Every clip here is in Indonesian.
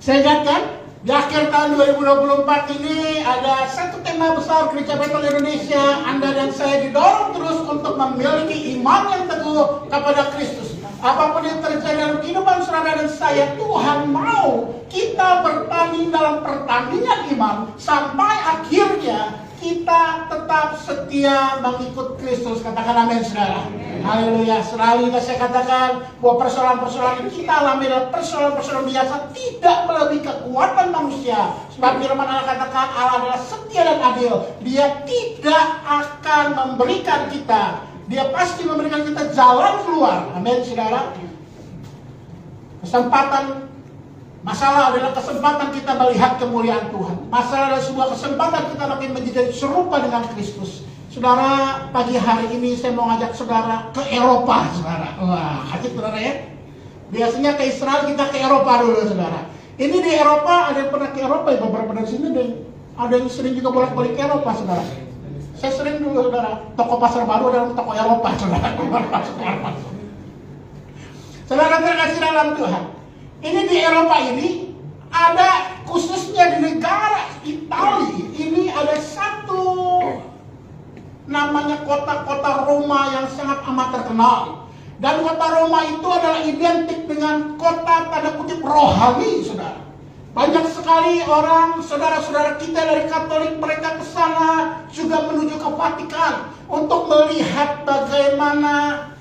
Saya ingatkan, di akhir tahun 2024 ini ada satu tema besar Gereja Betel Indonesia. Anda dan saya didorong terus untuk memiliki iman yang teguh kepada Kristus. Apapun yang terjadi dalam kehidupan saudara dan saya, Tuhan mau kita bertanding dalam pertandingan iman sampai akhirnya kita tetap setia mengikut Kristus. Katakan amin, saudara. Haleluya. Selalu saya katakan bahwa persoalan-persoalan yang kita alami adalah persoalan-persoalan biasa, tidak melebihi kekuatan manusia. Sebab firman Allah katakan Allah adalah setia dan adil. Dia tidak akan memberikan kita, Dia pasti memberikan kita jalan keluar. Amin, saudara. Masalah adalah kesempatan kita melihat kemuliaan Tuhan. Masalah adalah sebuah kesempatan kita makin menjadi serupa dengan Kristus. Saudara, pagi hari ini saya mau ngajak saudara ke Eropa, saudara. Wah, asik saudara ya. Biasanya ke Israel, kita ke Eropa dulu, saudara. Ini di Eropa, ada yang pernah ke Eropa ya, beberapa dari sini ada yang sering juga bolak-balik ke Eropa, saudara. Saya sering dulu, saudara. Toko pasar baru adalah toko Eropa, saudara. Saudara terkasih dalam Tuhan. Ini di Eropa ini ada, khususnya di negara Italia ini ada satu namanya kota-kota Roma yang sangat amat terkenal. Dan kota Roma itu adalah identik dengan kota tanda kutip rohani, saudara. Banyak sekali orang, saudara-saudara kita dari Katolik, mereka ke sana juga menuju ke Vatikan untuk melihat bagaimana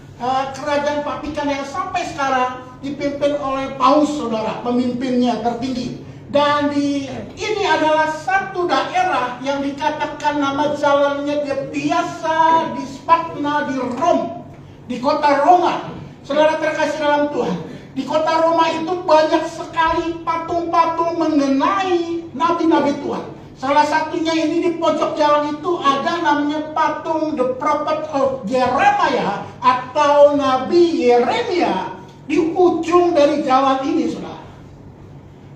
kerajaan Vatikan yang sampai sekarang dipimpin oleh Paus, saudara, pemimpinnya tertinggi. Dan ini adalah satu daerah yang dikatakan nama jalannya dia biasa di Spagna di Rom, di kota Roma. Saudara terkasih dalam Tuhan, di kota Roma itu banyak sekali patung-patung mengenai nabi-nabi Tuhan. Salah satunya ini di pojok jalan itu ada namanya patung The Prophet of Jeremiah atau Nabi Yeremia di ujung dari jalan ini, saudara.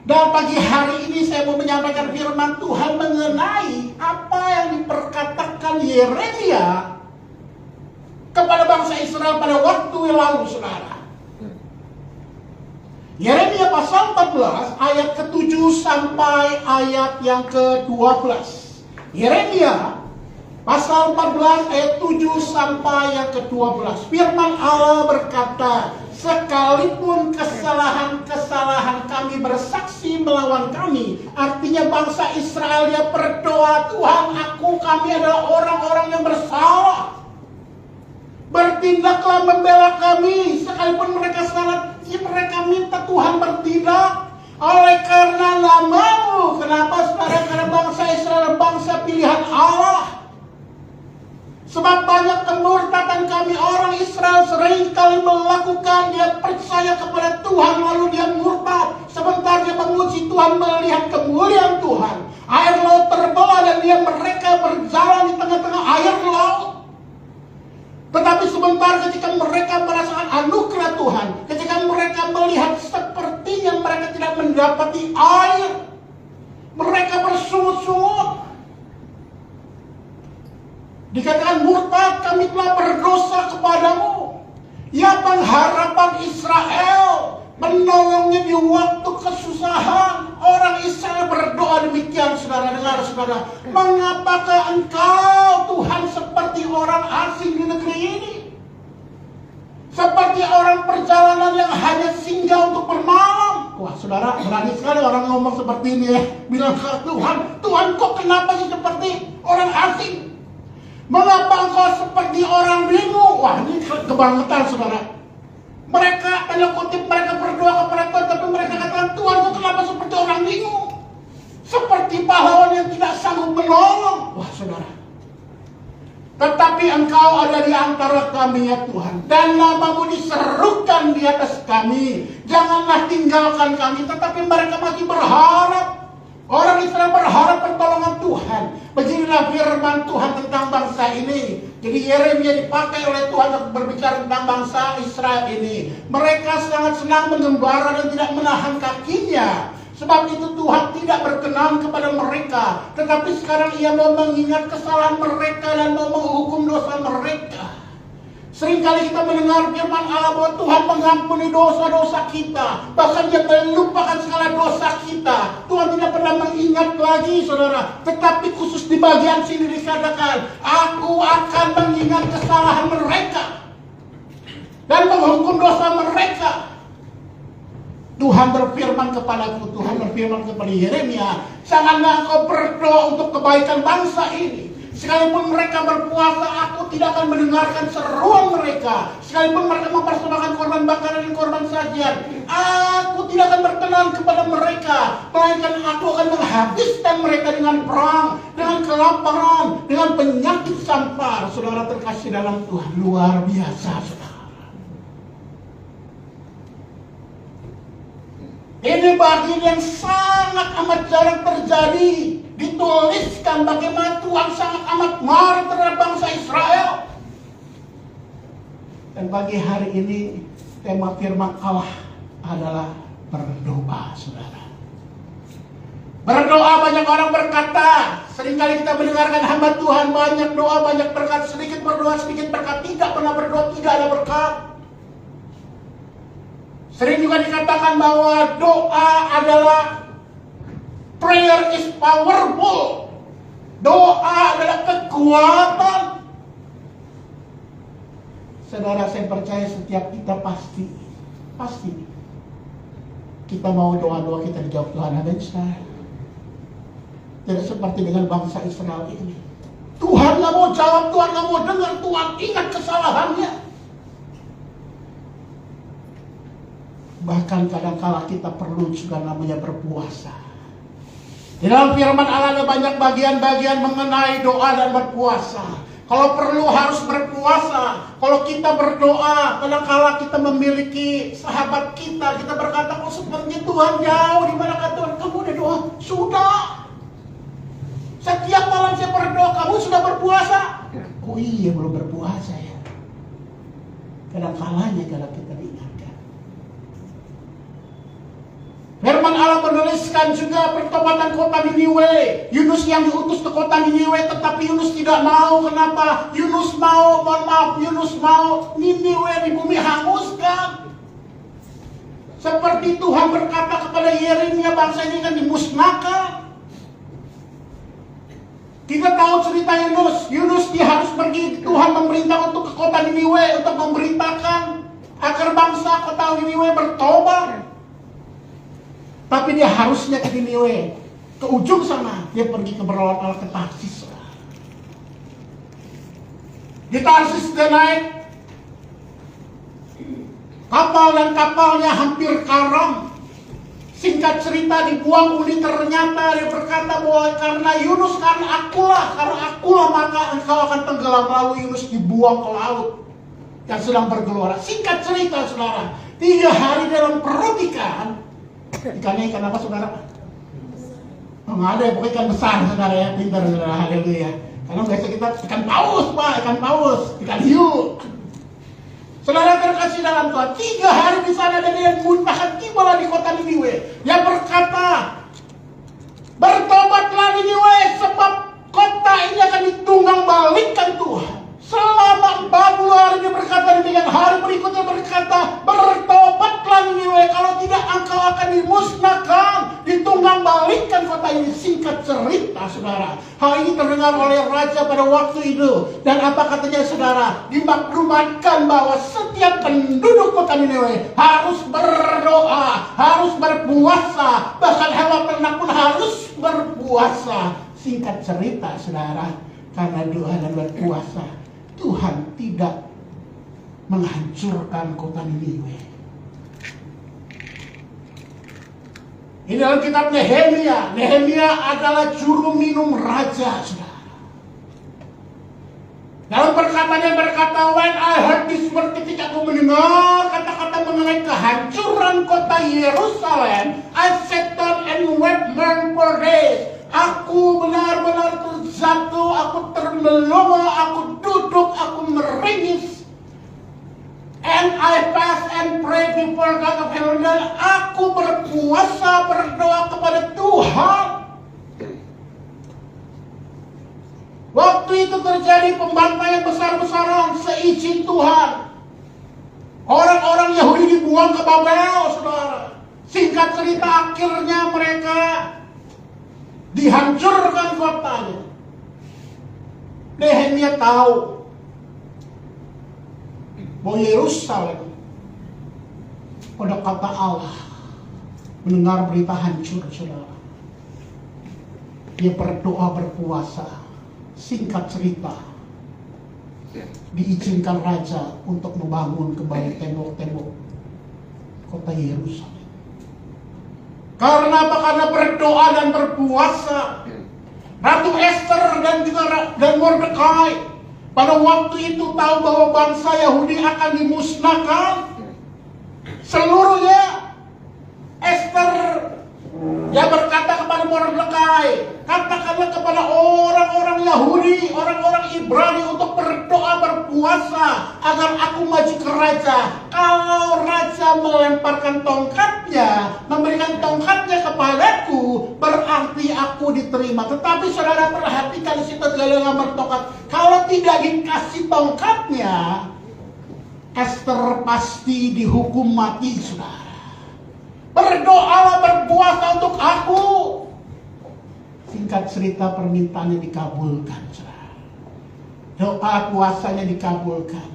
Dan pagi hari ini saya mau menyampaikan firman Tuhan mengenai apa yang diperkatakan Yeremia kepada bangsa Israel pada waktu yang lalu, saudara. Yeremia pasal 14 ayat ke-7 sampai ayat yang ke-12. Yeremia pasal 14 ayat 7 sampai yang ke-12. Firman Allah berkata, sekalipun kesalahan-kesalahan kami bersaksi melawan kami. Artinya bangsa Israel dia berdoa, Tuhan, kami adalah orang-orang yang bersalah. Bertindaklah membela kami. Sekalipun mereka salah, mereka minta Tuhan bertindak. Oleh karena namamu. Kenapa saudara? Karena bangsa Israel bangsa pilihan Allah. Sebab banyak kemurtatan kami orang Israel seringkali melakukan. Dia percaya kepada Tuhan lalu dia murtad. Sebentar dia memuji Tuhan, melihat kemuliaan Tuhan. Air laut terbelah dan mereka berjalan di tengah-tengah air laut. Tetapi sebentar ketika mereka merasakan anugerah Tuhan, ketika mereka melihat sepertinya mereka tidak mendapati air, mereka bersungut-sungut. Dikatakan murtad, kami telah berdosa kepadamu. Ya pengharapan Israel, menolongnya di waktu kesusahan. Orang Israel berdoa demikian, saudara, dengar saudara. Mengapakah engkau Tuhan seperti orang asing di negeri ini? Seperti orang perjalanan yang hanya singgah untuk bermalam. Wah saudara, berani sekali orang ngomong seperti ini ya. Bilang ke Tuhan, Tuhan kok kenapa sih seperti orang asing? Mengapa engkau seperti orang bingung? Wah ini kebangetan, saudara. Mereka, tanda kutip, mereka berdoa kepada Tuhan, tapi mereka katakan, Tuhan kok kenapa seperti orang bingung? Seperti pahlawan yang tidak sanggup menolong. Wah saudara. Tetapi engkau ada di antara kami ya Tuhan. Dan namamu diserukan di atas kami. Janganlah tinggalkan kami. Tetapi mereka masih berharap. Orang Israel berharap pertolongan Tuhan. Beginilah firman Tuhan tentang bangsa ini. Jadi Yeremia dipakai oleh Tuhan untuk berbicara tentang bangsa Israel ini. Mereka sangat senang mengembara dan tidak menahan kakinya. Sebab itu Tuhan tidak berkenan kepada mereka. Tetapi sekarang ia mau mengingat kesalahan mereka dan mau menghukum dosa mereka. Seringkali kita mendengar firman Allah bahwa Tuhan mengampuni dosa-dosa kita. Bahkan Dia melupakan segala dosa kita. Tuhan tidak pernah mengingat lagi, saudara. Tetapi khusus di bagian sini dikatakan, aku akan mengingat kesalahan mereka dan menghukum dosa mereka. Tuhan berfirman kepadaku, Tuhan berfirman kepada Yeremia, janganlah engkau berdoa untuk kebaikan bangsa ini. Sekalipun mereka berpuasa, aku tidak akan mendengarkan seruan mereka. Sekalipun mereka mempersembahkan korban bakaran dan korban sajian, aku tidak akan berkenan kepada mereka. Melainkan aku akan menghabiskan mereka dengan perang, dengan kelaparan, dengan penyakit sampar. Saudara terkasih dalam Tuhan, luar biasa, saudara. Ini bagian yang sangat amat jarang terjadi. Dituliskan bagaimana Tuhan sangat amat marah terhadap bangsa Israel. Dan pagi hari ini tema firman Allah adalah berdoa, saudara. Berdoa, banyak orang berkata, seringkali kita mendengarkan hamba Tuhan banyak doa, banyak berkat, sedikit berdoa, sedikit berkat, tidak pernah berdoa, tidak ada berkat. Sering juga dikatakan bahwa doa adalah prayer is powerful. Doa adalah kekuatan. Saudara, saya percaya setiap kita pasti kita mau doa-doa kita dijawab Tuhan. Ada Israel. Tidak seperti dengan bangsa Israel ini. Tuhan gak mau jawab, Tuhan gak mau dengar, Tuhan ingat kesalahannya. Bahkan kadang-kala kita perlu juga namanya berpuasa. Di dalam firman Allah ada banyak bagian-bagian mengenai doa dan berpuasa. Kalau perlu harus berpuasa. Kalau kita berdoa, kadang-kala kita memiliki sahabat kita berkata, kok sepertinya Tuhan jauh. Di manakah Tuhan? Kamu udah doa? Sudah. Setiap malam saya berdoa, kamu sudah berpuasa? Oh iya, belum berpuasa ya. Kadang-kalanya kalau kita diingatkan. Firman Allah menuliskan juga pertobatan kota Niniwe. Yunus yang diutus ke kota Niniwe, tetapi Yunus tidak mau. Kenapa? Yunus mau Niniwe di bumi hanguskan. Seperti Tuhan berkata kepada Yeremia, bangsa ini kan dimusnahkan. Kita tahu cerita Yunus. Yunus dia harus pergi. Tuhan memerintah untuk ke kota Niniwe untuk memberitakan agar bangsa kota Niniwe bertobat. Tapi dia harusnya ke Niniwe, ke ujung sana. Dia pergi ke berlawan Allah ke Tarsis. Di Tarsis dia naik kapal dan kapalnya hampir karam. Singkat cerita dibuang uli, ternyata dia berkata bahwa karena Yunus, karena akulah maka engkau akan tenggelam. Lalu Yunus dibuang ke laut yang sedang bergelora. Singkat cerita, saudara, 3 hari dalam perut ikan. Ikannya ikan apa, saudara? Oh, nggak ada ya, pokoknya ikan besar, saudara ya. Pintar, saudara, haleluya. Karena biasa kita ikan paus, Pak, ikan hiu. Saudara terkasih dalam Tuhan, 3 hari di sana dan dia muntahkan tibalah di kota Niniwe. Dia berkata, bertobatlah Niniwe, sebab kota ini akan ditunggang balikkan Tuhan. Selama 40 hari dia berkata demikian. Hari berikutnya berkata, bertobatlah Niniwe, kalau tidak engkau akan dimusnahkan, ditunggang balikkan kota ini. Singkat cerita, saudara, hal ini terdengar oleh raja pada waktu itu. Dan apa katanya, saudara? Dimaklumatkan bahwa setiap penduduk kota Niniwe harus berdoa, harus berpuasa, bahkan hewan ternak pun harus berpuasa. Singkat cerita, saudara, karena doa dan berpuasa, Tuhan tidak menghancurkan kota Niniwe. Ini dalam kitab Nehemia. Nehemia adalah juru minum raja, saudara. Dalam perkataannya berkata, when I heard this word, ketika aku mendengar kata-kata mengenai kehancuran kota Yerusalem, I sat down and wept for days. Aku benar-benar terjatuh, aku termelongo, aku duduk, aku meringis. And I fast and pray before God of heaven. Dan aku berpuasa, berdoa kepada Tuhan. Waktu itu terjadi pembantaian besar-besaran seizin Tuhan. Orang-orang Yahudi dibuang ke Babel, saudara. Singkat cerita, akhirnya mereka dihancurkan kotanya. Nehemia tahu bahwa Yerusalem, pada kata Allah, mendengar berita hancur, saudara. Dia berdoa, berpuasa. Singkat cerita, diizinkan raja untuk membangun kembali tembok-tembok kota Yerusalem. Karena apa? Karena berdoa dan berpuasa. Ratu Esther dan Mordekai pada waktu itu tahu bahwa bangsa Yahudi akan dimusnahkan seluruhnya. Esther dia berkata kepada Mordekai, katakanlah kepada orang-orang Yahudi, orang-orang Ibrani untuk berdoa, berpuasa agar aku maju ke raja. Kalau raja melemparkan tongkatnya, memberikan tongkatnya kepadaku, berarti aku diterima. Tetapi saudara perhatikan di situ dengan bertongkat. Kalau tidak dikasih tongkatnya, Esther pasti dihukum mati, saudara. Berdoalah, berpuasa untuk aku. Singkat cerita, permintaannya dikabulkan, saudara. Doa puasanya dikabulkan.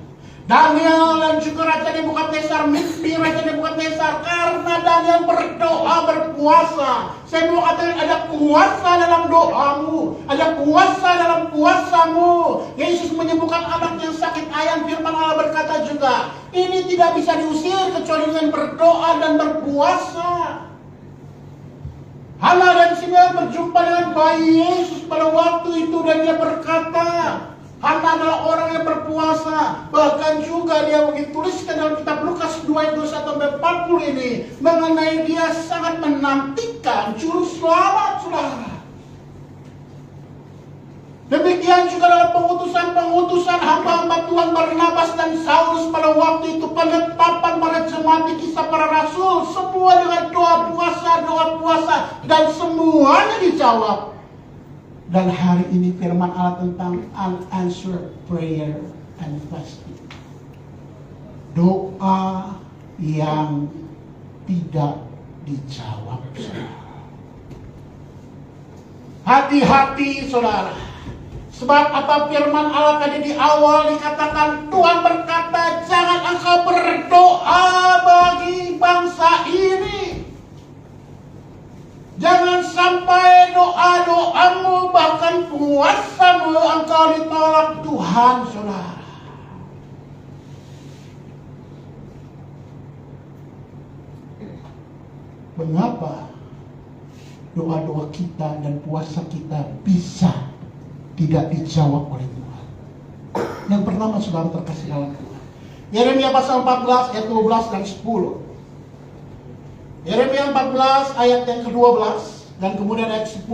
Daniel dan juga Raja Nebukadnezar, mimpi Raja Nebukadnezar, karena Daniel berdoa, berpuasa. Saya mau katakan ada puasa dalam doamu, ada puasa dalam puasamu. Yesus menyembuhkan anak yang sakit ayam, firman Allah berkata juga, ini tidak bisa diusir kecuali dengan berdoa dan berpuasa. Hana dan Simeon berjumpa dengan bayi Yesus pada waktu itu dan dia berkata, Hana adalah orang yang berpuasa. Bahkan juga dia dituliskan dalam kitab Lukas 2 ayat 21-40 ini mengenai dia sangat menantikan juru selamat, saudara. Demikian juga dalam pengutusan hamba-hamba Tuhan Barnabas dan Saulus pada waktu itu, penetapan para jemaat di Kisah Para Rasul, semua dengan doa puasa, dan semuanya dijawab. Dan hari ini firman Allah tentang unanswered prayer and fasting. Doa yang tidak dijawab, saudara. Hati-hati, saudara. Sebab apa firman Allah tadi di awal dikatakan, Tuhan berkata, jangan engkau berdoa bagi bangsa ini. Jangan sampai doa-doamu bahkan puasamu engkau ditolak Tuhan, saudara. Mengapa doa-doa kita dan puasa kita bisa tidak dijawab oleh Tuhan? Yang pertama, saudara terkasih dalam Tuhan, Yeremia pasal 14 ayat 12 dan 10. Yeremia 14 ayat yang ke-12 dan kemudian ayat 10.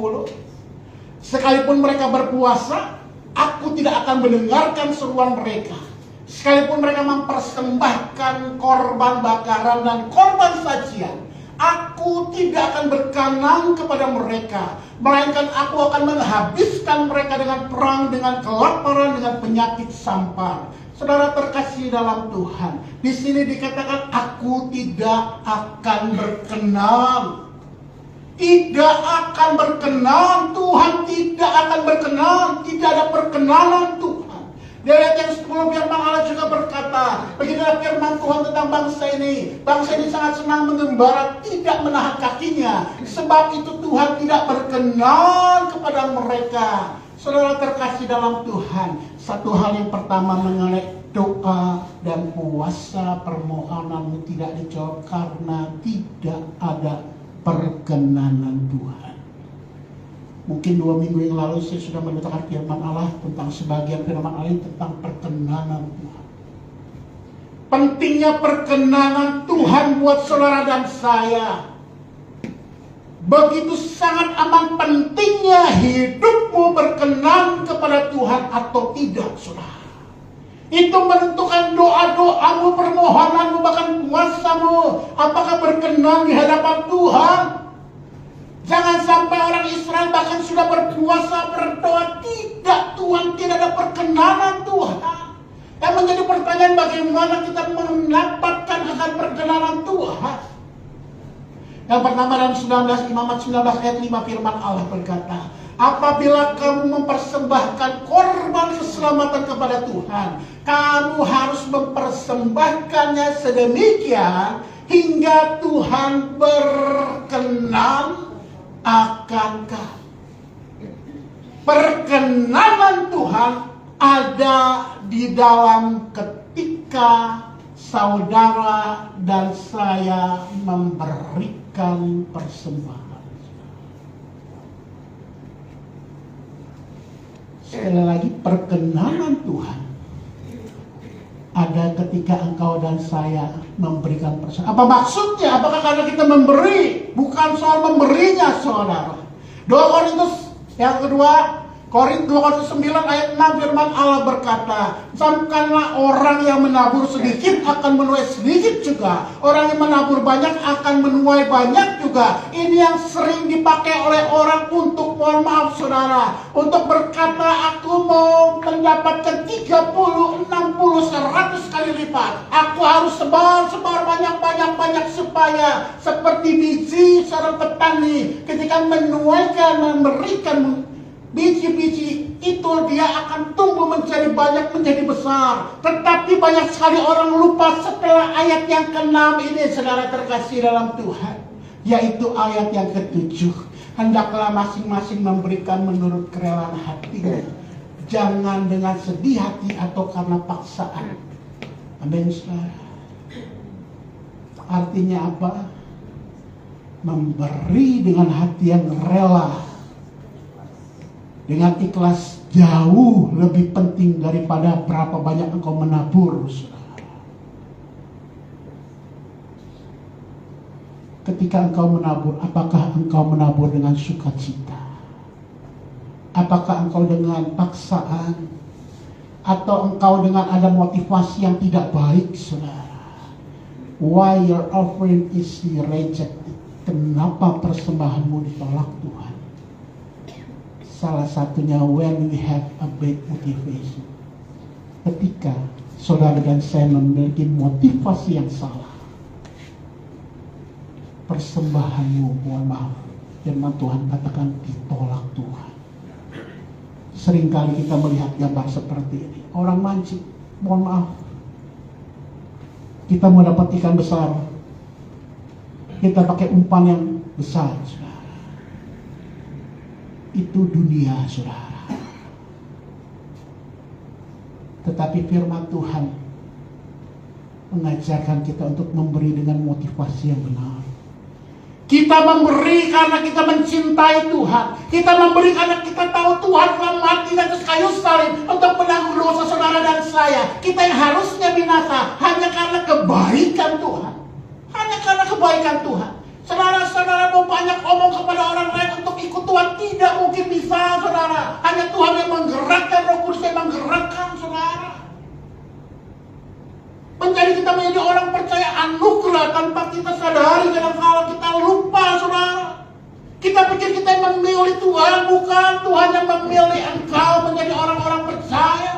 Sekalipun mereka berpuasa, aku tidak akan mendengarkan seruan mereka. Sekalipun mereka mempersembahkan korban bakaran dan korban sajian, aku tidak akan berkenan kepada mereka, melainkan aku akan menghabiskan mereka dengan perang, dengan kelaparan, dengan penyakit sampar. Saudara terkasih dalam Tuhan, di sini dikatakan aku tidak akan berkenan. Tidak akan berkenan, Tuhan tidak akan berkenan, tidak ada perkenanan Tuhan. Di ayat yang 10 firman Allah juga berkata, beginilah firman Tuhan tentang bangsa ini. Bangsa ini sangat senang mengembara, tidak menahan kakinya, sebab itu Tuhan tidak berkenan kepada mereka. Saudara terkasih dalam Tuhan, satu hal yang pertama mengenai doa dan puasa, permohonanmu tidak dijawab karena tidak ada perkenanan Tuhan. Mungkin 2 minggu yang lalu saya sudah memberitakan firman Allah tentang sebagian firman Allah tentang perkenanan Tuhan. Pentingnya perkenanan Tuhan buat saudara dan saya. Begitu sangat amat pentingnya hidupmu berkenan kepada Tuhan atau tidak, saudara. Itu menentukan doa-doamu, permohonanmu, bahkan puasamu, apakah berkenan di hadapan Tuhan. Jangan sampai orang Israel bahkan sudah berpuasa, berdoa, tidak Tuhan, tidak ada perkenanan Tuhan. Yang menjadi pertanyaan, bagaimana kita mendapatkan akan perkenanan Tuhan? Yang pertama dalam 19 Imamat 19 ayat 5 firman Allah berkata, apabila kamu mempersembahkan korban keselamatan kepada Tuhan, kamu harus mempersembahkannya sedemikian hingga Tuhan berkenan akan kamu. Perkenanan Tuhan ada di dalam ketika saudara dan saya memberikan persembahan. Sekali lagi, perkenanan Tuhan ada ketika engkau dan saya memberikan persembahan. Apa maksudnya? Apakah karena kita memberi? Bukan soal memberinya, saudara. 2 Korintus yang kedua, 2 Korintus 9 ayat 6 firman Allah berkata, camkanlah orang yang menabur sedikit akan menuai sedikit juga. Orang yang menabur banyak akan menuai banyak juga. Ini yang sering dipakai oleh orang untuk, mohon maaf saudara, untuk berkata, aku mau mendapatkan 30, 60, 100 kali lipat. Aku harus sebar banyak supaya seperti biji seorang petani ketika menuaikan, memberikan biji-biji itu, dia akan tumbuh menjadi banyak, menjadi besar. Tetapi banyak sekali orang lupa setelah ayat yang ke-6 ini, saudara terkasih dalam Tuhan, yaitu ayat yang ke-7. Hendaklah masing-masing memberikan menurut kerelaan hatinya, jangan dengan sedih hati atau karena paksaan. Amin, saudara. Artinya apa? Memberi dengan hati yang rela, dengan ikhlas, jauh lebih penting daripada berapa banyak engkau menabur, saudara. Ketika engkau menabur, apakah engkau menabur dengan sukacita? Apakah engkau dengan paksaan? Atau engkau dengan ada motivasi yang tidak baik, saudara? Why your offering is rejected? Kenapa persembahanmu ditolak Tuhan? Salah satunya when we have a bad motivation. Ketika saudara dan saya memiliki motivasi yang salah, persembahanmu, mohon maaf, firman Tuhan katakan ditolak Tuhan. Seringkali kita melihat gambar seperti ini. Orang mancing, mohon maaf, kita mau dapat ikan besar, kita pakai umpan yang besar. Itu dunia, saudara. Tetapi firman Tuhan mengajarkan kita untuk memberi dengan motivasi yang benar. Kita memberi karena kita mencintai Tuhan. Kita memberi karena kita tahu Tuhan telah mati di atas kayu salib untuk menanggung dosa saudara dan saya. Kita yang harusnya binasa hanya karena kebaikan Tuhan. Hanya karena kebaikan Tuhan. Saudara-saudara mau banyak omong kepada orang lain untuk ikut Tuhan, tidak mungkin bisa, saudara. Hanya Tuhan yang menggerakkan, Roh Kudus yang menggerakkan, saudara. Menjadi kita menjadi orang percaya anugerah tanpa kita sadari, kadang-kadang kita lupa, saudara. Kita pikir kita yang memilih Tuhan, bukan Tuhan yang memilih engkau menjadi orang-orang percaya.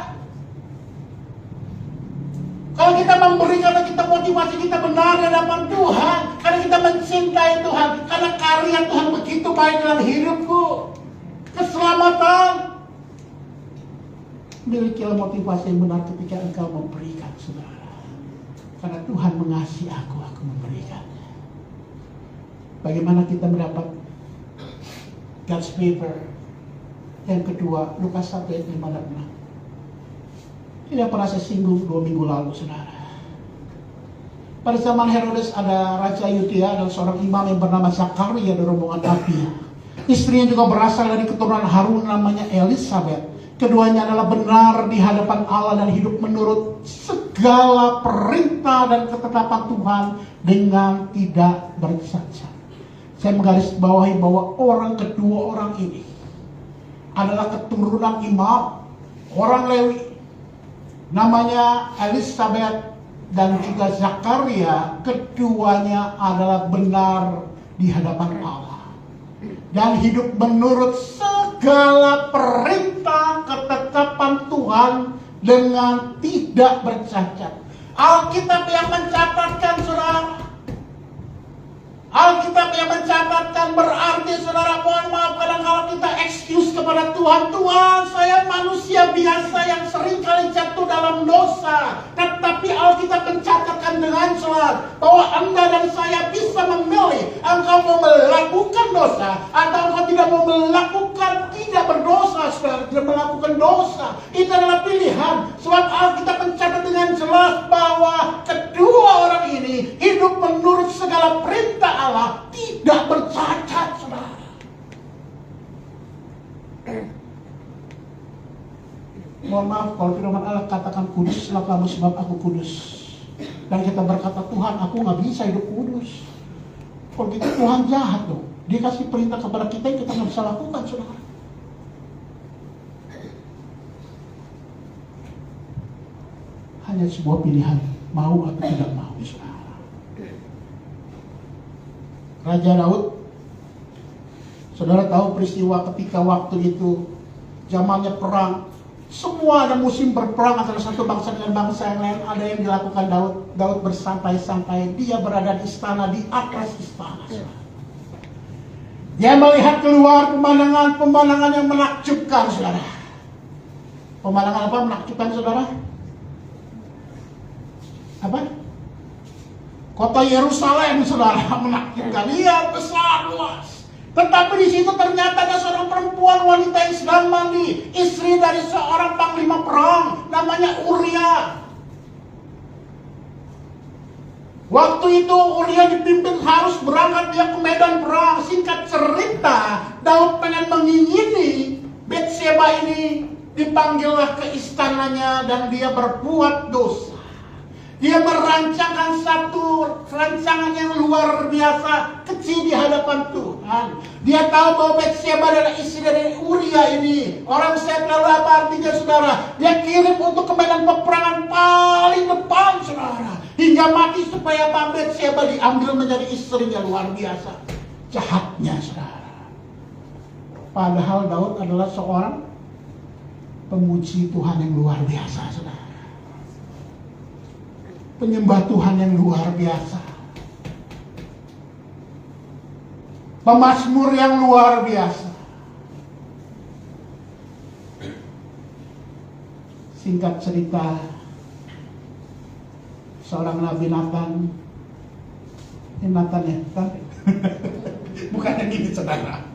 Kalau kita memberi karena kita motivasi kita benar di hadapan Tuhan, karena kita mencintai Tuhan, karena karya Tuhan begitu baik dalam hidupku, keselamatan. Milikilah motivasi yang benar ketika engkau memberikan, saudara. Karena Tuhan mengasihi aku memberikan. Bagaimana kita mendapat God's favor? Yang kedua, Lukas 1 ayat 5 dan 6. Tidak pernah saya singgung 2 minggu lalu, saudara. Pada zaman Herodes ada Raja Yudea dan seorang imam yang bernama Zakaria dari rombongan Abia. Istrinya juga berasal dari keturunan Harun, namanya Elisabeth. Keduanya adalah benar di hadapan Allah dan hidup menurut segala perintah dan ketetapan Tuhan dengan tidak bercacat. Saya menggarisbawahi bahwa orang kedua orang ini adalah keturunan imam, orang Lewi. Namanya Elisabeth dan juga Zakaria, keduanya adalah benar di hadapan Allah. dan hidup menurut segala perintah ketetapan Tuhan dengan tidak bercacat. Alkitab yang mencatatkan, saudara. Alkitab yang mencatatkan berarti, saudara, mohon maaf, kadang-kadang kita excuse kepada Tuhan. Tuhan, saya manusia biasa yang seringkali jatuh dalam dosa. Tetapi Alkitab mencatatkan dengan jelas bahwa Anda dan saya bisa memilih. Engkau mau melakukan dosa atau engkau tidak mau melakukan, tidak berdosa, saudara, tidak melakukan dosa. Itu adalah pilihan. Sebab Alkitab mencatat dengan jelas bahwa kedua orang ini hidup menurut segala perintah Allah, tidak bercacat, saudara. Mohon maaf kalau firman Allah katakan kuduslah kamu sebab aku kudus. Dan kita berkata, Tuhan, aku nggak bisa hidup kudus. Kalau gitu Tuhan jahat dong. Dia kasih perintah kepada kita yang kita nggak bisa lakukan, saudara. Hanya sebuah pilihan, mau atau tidak mau, saudara. Raja Daud, saudara tahu peristiwa ketika waktu itu zamannya perang, semua ada musim berperang antara satu bangsa dengan bangsa yang lain. Ada yang dilakukan Daud. Daud bersantai-santai, dia berada di istana, di atas istana. Dia melihat keluar pemandangan yang menakjubkan, saudara. Pemandangan apa menakjubkan, saudara? Apa? Kota Yerusalem, saudara, menakjubkan. Iya, besar, luas. Tetapi di situ ternyata ada seorang perempuan wanita yang sedang mandi, istri dari seorang panglima perang, namanya Uria. Waktu itu Uria dipimpin harus berangkat dia ke medan perang. Singkat cerita, Daud pengen mengingini Batseba ini, dipanggillah ke istananya dan dia berbuat dosa. Dia merancangkan satu rancangan yang luar biasa, kecil di hadapan Tuhan. Dia tahu bahwa Batseba adalah istri dari Uria ini. Orang saya tahu apa artinya, saudara. Dia kirim untuk ke medan peperangan paling depan, saudara. Hingga mati supaya Batseba diambil menjadi istrinya. Luar biasa jahatnya, saudara. Padahal Daud adalah seorang pemuji Tuhan yang luar biasa, saudara. Penyembah Tuhan yang luar biasa, pemazmur yang luar biasa. Singkat cerita, seorang Nabi Nathan, ini Nathan ya, kan? Bukan yang ini, saudara.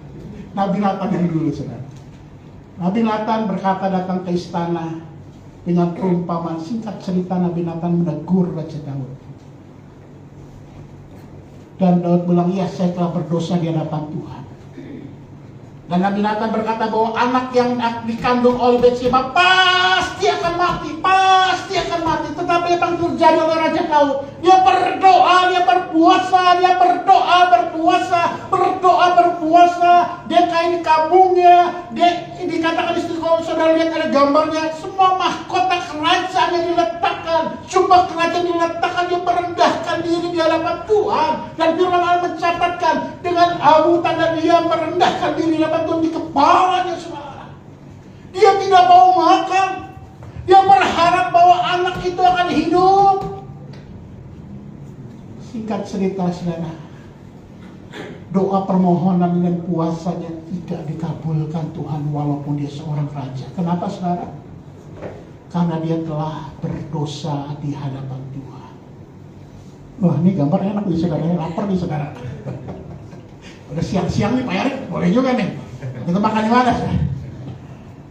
Nabi Nathan yang dulu, saudara. Nabi Nathan berkata datang ke istana dengan perumpamaan. Singkat cerita, Nabi Nathan menegur Raja Daud. Dan Daud bilang, iya, saya telah berdosa di hadapan Tuhan. Dan Nabi Nathan berkata bahwa anak yang dikandung oleh Batseba pasti akan mati, pasti akan mati. Tetapi apa yang terjadi oleh Raja Daud? Dia berdoa, dia berpuasa, dia berpuasa. Dia kain kabungnya, dia dikatakan di situ, kalau saudara lihat ada gambarnya, semua mahkota kerajaan yang diletakkan, jubah kerajaan diletakkan, dia merendahkan diri di hadapan Tuhan. Dan firman Allah mencatatkan dengan abu tanda dia merendahkan diri di hadapan Tuhan di kepalanya, saudara. Dia tidak mau makan. Dia berharap bahwa anak itu akan hidup. Singkat cerita, saudara, doa permohonan dan puasanya tidak dikabulkan Tuhan walaupun dia seorang raja. Kenapa, saudara? Karena dia telah berdosa di hadapan Tuhan. Wah, ini gambar enak nih, saudara. Lapar nih, saudara. Udah siang-siang nih Pak Erik, boleh juga nih. Kita makan di mana, saudara?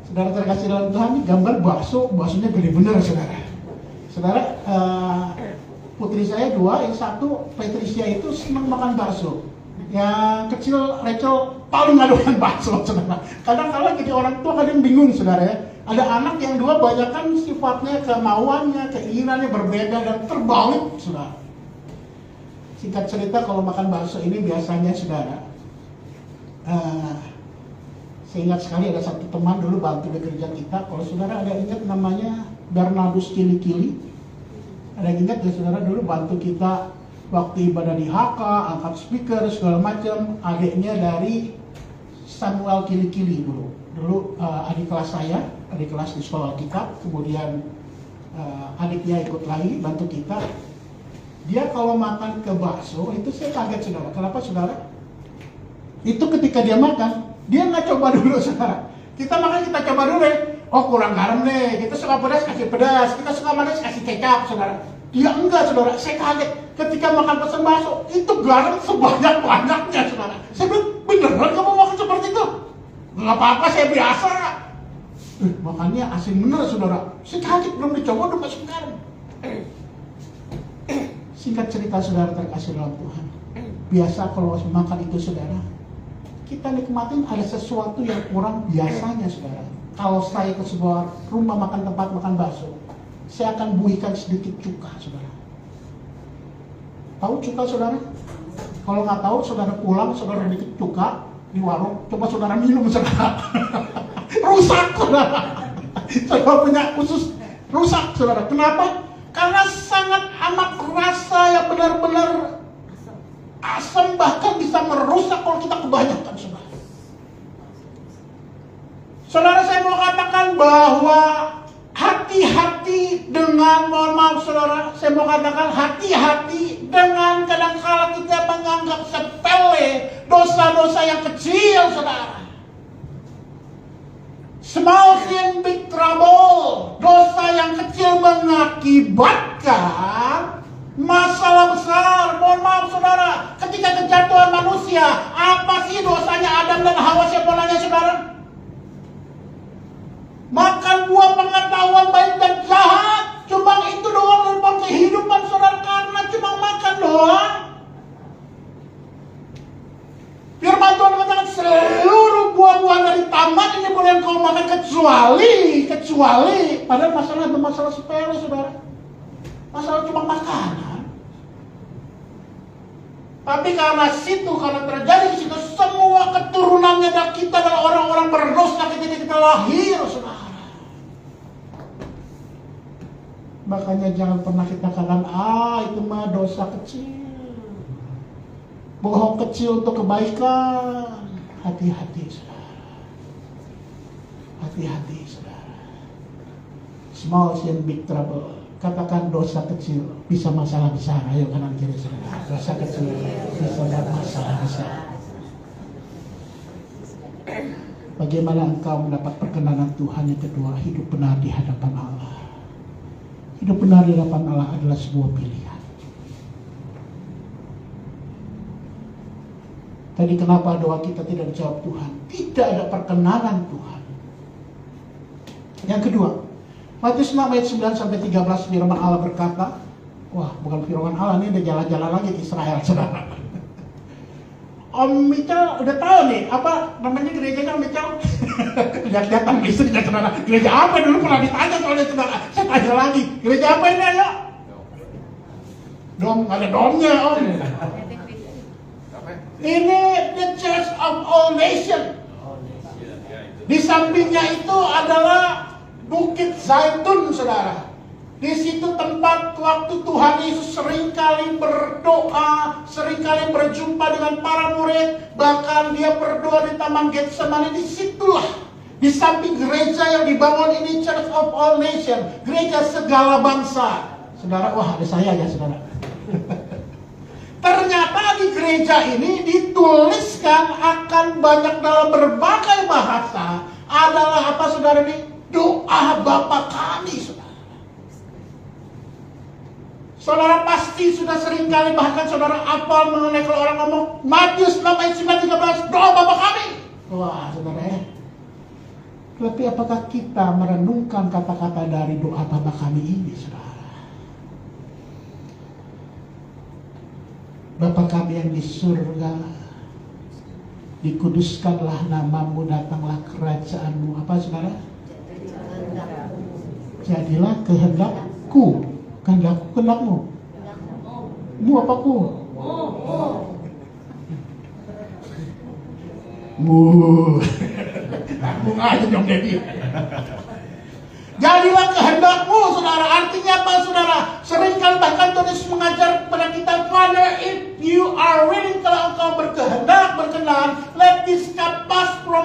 Saudara terkasih dalam Tuhan, ini gambar baksonya gede bener, saudara. Saudara, putri saya dua, yang satu Patricia itu senang makan bakso. Yang kecil Rachel paling ngadukan bakso, saudara. Kadang-kadang jadi orang tua kadang bingung, saudara ya. Ada anak yang dua banyak kan sifatnya, kemauannya, keinginannya berbeda dan terbalik, saudara. Singkat cerita, kalau makan bakso ini biasanya, saudara, saya ingat sekali ada satu teman dulu bantu di gereja kita. Kalau saudara ada ingat namanya Bernardus Kili-Kili? Ada ingat ya, saudara, dulu bantu kita waktu ibadah di HK, angkat speaker, segala macam. Adiknya dari Samuel Kili-Kili dulu adik kelas saya, adik kelas di sekolah kita, kemudian adiknya ikut lagi bantu kita. Dia kalau makan ke bakso itu saya kaget saudara. Kenapa saudara? Itu ketika dia makan, dia nggak coba dulu saudara. Kita makan kita coba dulu deh. Oh kurang garam deh. Kita suka pedas kasih pedas. Kita suka manis kasih kecap saudara. Dia enggak saudara. Saya kaget ketika makan pesan bakso itu garam sebanyak-banyaknya saudara. Saya bilang beneran kamu makan seperti itu? Nggak apa-apa saya biasa. Makannya asin bener saudara. Saya kaget belum dicoba udah masuk garam. Singkat cerita saudara terkasih dalam Tuhan. Biasa kalau makan itu saudara, kita nikmatin ada sesuatu yang kurang biasanya saudara. Kalau saya ke sebuah rumah makan tempat makan bakso, saya akan buihkan sedikit cuka saudara. Tahu cuka saudara? Kalau nggak tahu saudara pulang saudara sedikit cuka di warung, coba saudara minum saudara. Rusak saudara. Saya punya khusus rusak saudara. Kenapa? Karena sangat amat rasa yang benar-benar asam, bahkan bisa merusak kalau kita kebanyakan saudara. Saudara, saya mau katakan bahwa hati-hati dengan, mohon maaf saudara, saya mau katakan hati-hati dengan kadang-kala kita menganggap sepele dosa-dosa yang kecil saudara. Small sin, big trouble. Dosa yang kecil mengakibatkan masalah besar. Mohon maaf saudara, ketika kejatuhan manusia, apa sih dosanya Adam dan Hawa? Siapa nanya saudara? Makan buah pengetahuan baik dan jahat. Cuma itu doang dari kehidupan saudara, karena cuma makan doang. Firman Tuhan katakan seluruh buah-buah dari taman ini boleh kau makan kecuali padahal masalah sepele saudara. Masalah cuma makanan. Tapi karena terjadi di situ semua keturunannya dan kita adalah orang-orang berdosa ketika kita lahir saudara. Makanya jangan pernah kita katakan itu mah dosa kecil. Bohong kecil untuk kebaikan. Hati-hati saudara. Hati-hati saudara. Small sin, big trouble. Katakan dosa kecil bisa masalah besar. Ayo kanan kiri saudara. Dosa kecil bisa masalah besar. Bagaimana engkau mendapat perkenanan Tuhan? Yang kedua, hidup benar di hadapan Allah. Hidup benar di hadapan Allah adalah sebuah pilihan. Tadi kenapa doa kita tidak dijawab Tuhan? Tidak ada perkenanan Tuhan. Yang kedua, Matius 6 ayat 9 sampai 13 firman Allah berkata, wah bukan firman Allah, ini udah jalan-jalan lagi ke Israel saudara. Om Mitchell udah tahu nih apa namanya gerejanya Om Mitchell? Lihat-lihatan istrinya saudara. Gereja apa dulu pernah ditanya soalnya saudara. Saya tanya lagi, gereja apa ini ayo? Dom, ada domnya Om. Ini the Church of All Nations. Di sampingnya itu adalah Bukit Zaitun, saudara. Di situ tempat waktu Tuhan Yesus seringkali berdoa, seringkali berjumpa dengan para murid. Bahkan dia berdoa di Taman Getsemani. Disitulah, di samping gereja yang dibangun ini, Church of All Nations, gereja segala bangsa. Saudara, wah ada saya ya saudara. Ternyata di gereja ini dituliskan akan banyak dalam berbagai bahasa adalah apa saudara ini? Doa Bapa kami saudara. Saudara pasti sudah sering kali bahkan saudara apal mengenai kalau orang ngomong Matius 6 ayat 9-13 doa Bapa kami. Wah saudara ya. Tapi apakah kita merenungkan kata-kata dari doa Bapa kami ini saudara? Bapa kami yang di surga, dikuduskanlah namamu, datanglah kerajaanmu. Apa saudara? Jadilah kehendakku. Kehendakmu. Mu apa ku? Mu. Aku aja dong jadi. Jadilah kehendakmu, saudara. Artinya apa, saudara? Seringkali bahkan Tuhan Yesus mengajar kepada kita, Father, if you are willing, kalau engkau berkehendak, berkenan, let this cup pass from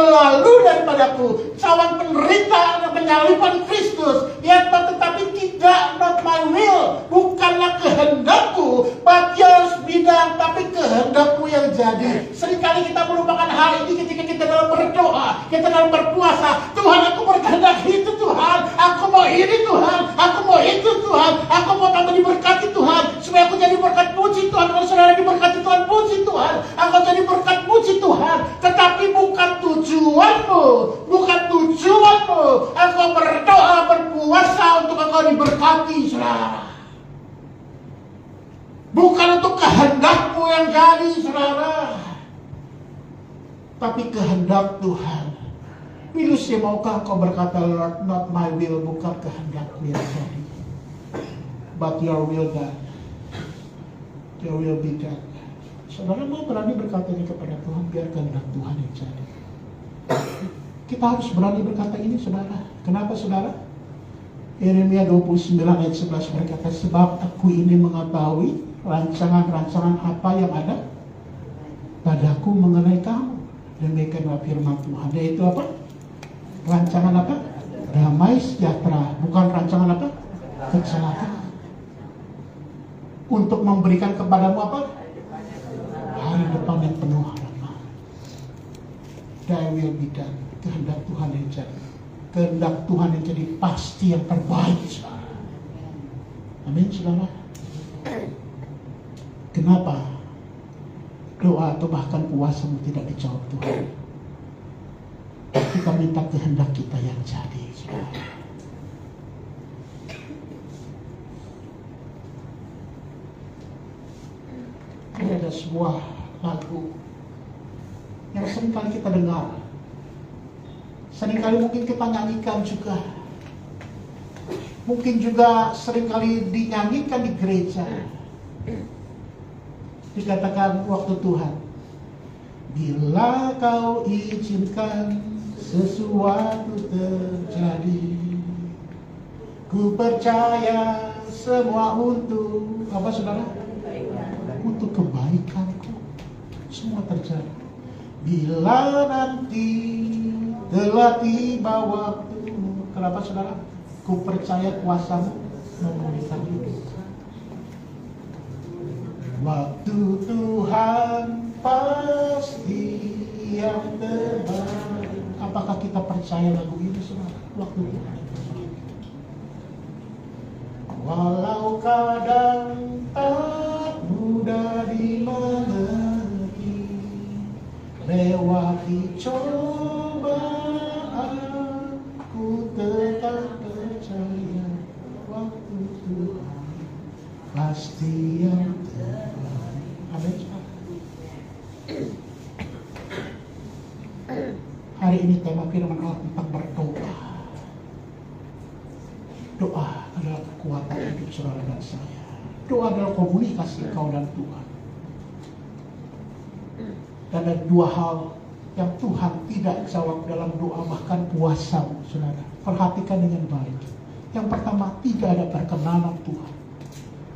berlalu daripadaku. Cawan penderita dan penyaliban Kristus. Ya, tetapi tidak, not my will, bukanlah kehendakku, but yours be done, tapi kehendakmu yang jadi. Seringkali kita melupakan hal ini ketika kita dalam berdoa, kita dalam berpuasa. Tuhan, aku berkehendak itu Tuhan, aku mau ini Tuhan, aku mau itu Tuhan, aku mau tambah diberkati Tuhan, supaya aku jadi berkat. Puji Tuhan, kalau saudara diberkati Tuhan, puji Tuhan, aku jadi berkat, puji Tuhan. Tetapi bukan tujuanmu, bukan tujuanmu. Aku berdoa, berpuasa untuk engkau diberkati, saudara. Bukan untuk kehendakmu yang jadi, saudara, tapi kehendak Tuhan. Pilus, maukah kau berkata, Lord, not my will, bukan kehendakku yang jadi, but your will done. Your will be done. Saudara mau berani berkata ini kepada Tuhan, biar kehendak Tuhan yang jadi. Kita harus berani berkata ini, saudara. Kenapa, saudara? Yeremia 29 ayat 11 berkata, sebab aku ini mengetahui rancangan-rancangan apa yang ada padaku mengenai kamu. Demikianlah firman Tuhan. Yaitu apa? Rancangan apa? Damai sejahtera. Bukan rancangan apa? Kecelakaan. Untuk memberikan kepadamu apa? Hari depan yang penuh harapan. Thy will be done. Kehendak Tuhan yang jadi. Kehendak Tuhan yang jadi pasti yang terbaik, saudara. Amin, saudara. Kenapa doa atau bahkan puasamu tidak dijawab Tuhan? Kita minta kehendak kita yang jadi, saudara. Ada sebuah lagu yang seringkali kita dengar, seringkali mungkin kita nyanyikan juga, mungkin juga seringkali dinyanyikan di gereja. Dikatakan waktu Tuhan, bila kau izinkan sesuatu terjadi, ku percaya semua untuk apa, saudara? Untuk kebaikanku, semua terjadi. Bila nanti telah tiba waktu, kenapa, saudara? Ku percaya kuasamu memulihkan hidup. Waktu Tuhan pasti yang terbaik. Apakah kita percaya lagu ini, saudara? Waktu Tuhan. Walau kadang tak mudah dimengerti, lewati cobaan, ku tetap percaya waktu Tuhan pasti yang terbaik. Amin. Hari ini tema firman Allah tentang berdoa. Doa adalah kekuatan hidup saudara dan saya. Doa adalah komunikasi kau dan Tuhan. Dan ada dua hal yang Tuhan tidak jawab dalam doa, bahkan puasa, saudara. Perhatikan dengan baik. Yang pertama, tidak ada perkenanan Tuhan.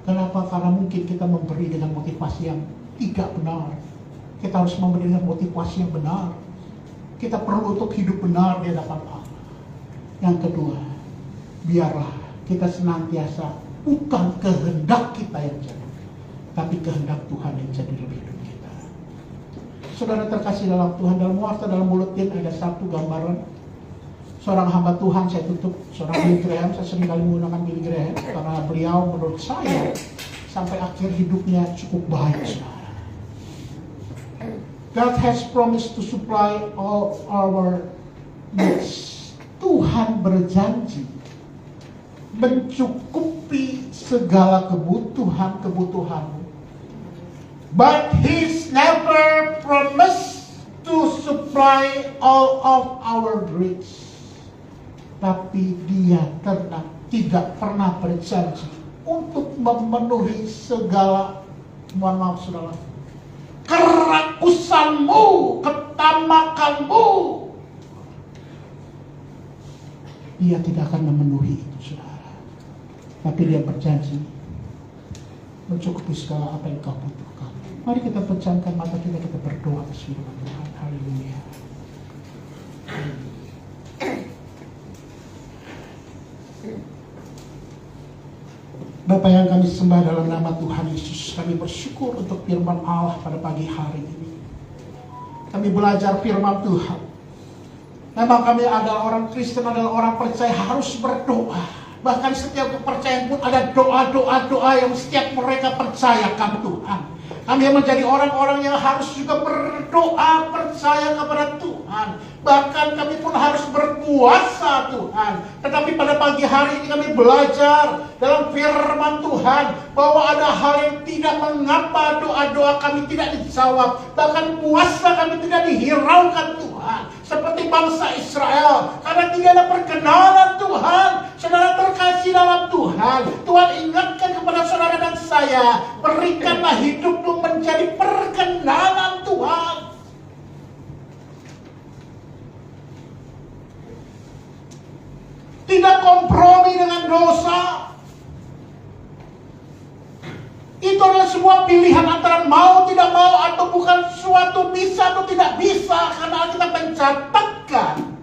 Kenapa? Karena mungkin kita memberi dengan motivasi yang tidak benar. Kita harus memberi dengan motivasi yang benar. Kita perlu untuk hidup benar di hadapan Allah. Yang kedua, biarlah kita senantiasa bukan kehendak kita yang jadi, tapi kehendak Tuhan yang jadi dalam hidup kita. Saudara terkasih dalam Tuhan, dalam warta dalam buletin ada satu gambaran seorang hamba Tuhan. Saya tutup, seorang Billy Graham. Saya seringkali menggunakan Billy Graham karena beliau menurut saya sampai akhir hidupnya cukup baik, saudara. God has promised to supply all our needs. Tuhan berjanji mencukupi segala kebutuhanmu. But He's never promised to supply all of our needs. Tapi Dia tidak pernah berjanji untuk memenuhi segala, mohon maaf saudara, kerakusanmu, ketamakanmu. Dia tidak akan memenuhi itu, saudara. Tapi Dia berjanji mencukupi segala apa yang kau butuhkan. Mari kita pejamkan mata kita berdoa ke firman Tuhan. Haleluya. Bapa yang kami sembah dalam nama Tuhan Yesus, kami bersyukur untuk firman Allah pada pagi hari ini. Kami belajar firman Tuhan. Memang kami adalah orang Kristen, adalah orang percaya harus berdoa. Bahkan setiap kepercayaan pun ada doa-doa yang setiap mereka percayakan Tuhan. Kami menjadi orang-orang yang harus juga berdoa, percaya kepada Tuhan. Bahkan kami pun harus berpuasa Tuhan. Tetapi pada pagi hari ini kami belajar dalam firman Tuhan bahwa ada hal yang tidak mengapa doa-doa kami tidak dijawab. Bahkan puasa kami tidak dihiraukan Tuhan. Seperti bangsa Israel. Karena tidak ada perkenanan Tuhan. Saudara terkasih dalam Tuhan, Tuhan ingatkan kepada saudara dan saya, berikanlah hidupmu menjadi perkenanan Tuhan. Tidak kompromi dengan dosa. Itu adalah sebuah pilihan antara mau tidak mau, atau bukan suatu bisa atau tidak bisa. Karena kita mencatatkan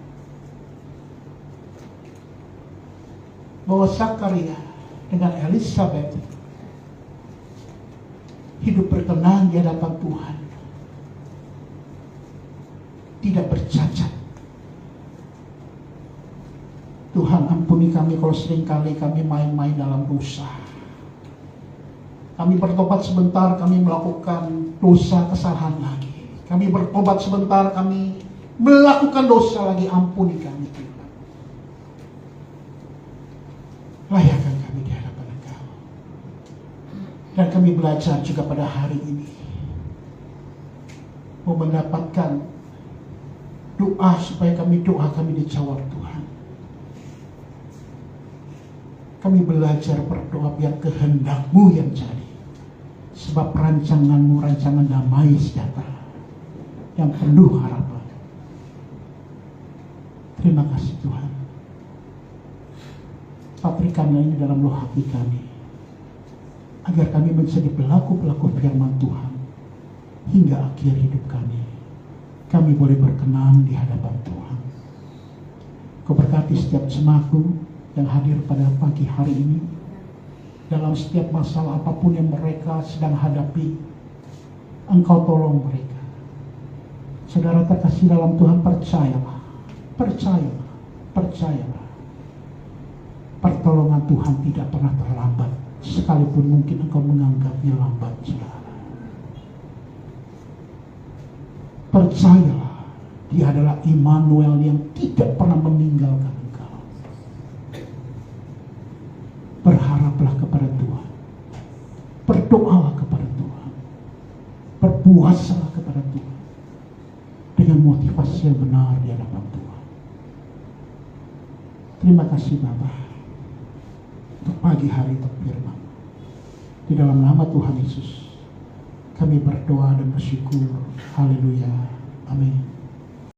bahwa Zakaria dengan Elizabeth hidup berkenan di hadapan Tuhan, tidak bercacat. Tuhan ampuni kami kalau seringkali kami main-main dalam dosa. Kami bertobat sebentar, kami melakukan dosa kesalahan lagi. Kami bertobat sebentar, kami melakukan dosa lagi. Ampuni kami Tuhan. Layakkan kami di hadapan Engkau. Dan kami belajar juga pada hari ini mau mendapatkan doa supaya doa kami dijawab Tuhan. Kami belajar berdoa biar kehendak-Mu yang jadi. Sebab rancangan-Mu rancangan damai sejahtera yang penuh harapan. Terima kasih Tuhan. Patrikanlah ini dalam roh hati kami, agar kami menjadi pelaku-pelaku firman Tuhan hingga akhir hidup kami. Kami boleh berkenan di hadapan Tuhan. Kau berkati setiap jemaatku yang hadir pada pagi hari ini, dalam setiap masalah apapun yang mereka sedang hadapi, Engkau tolong mereka. Saudara terkasih dalam Tuhan, percayalah, percayalah, percayalah. Pertolongan Tuhan tidak pernah terlambat, sekalipun mungkin engkau menganggapnya lambat, saudara. Percayalah, Dia adalah Immanuel yang tidak pernah meninggalkan engkau. Berharaplah kepada Tuhan, berdoalah kepada Tuhan, berpuasalah kepada Tuhan dengan motivasi yang benar di hadapan Tuhan. Terima kasih Bapa untuk pagi hari untuk firman. Di dalam nama Tuhan Yesus kami berdoa dan bersyukur. Haleluya. Amin.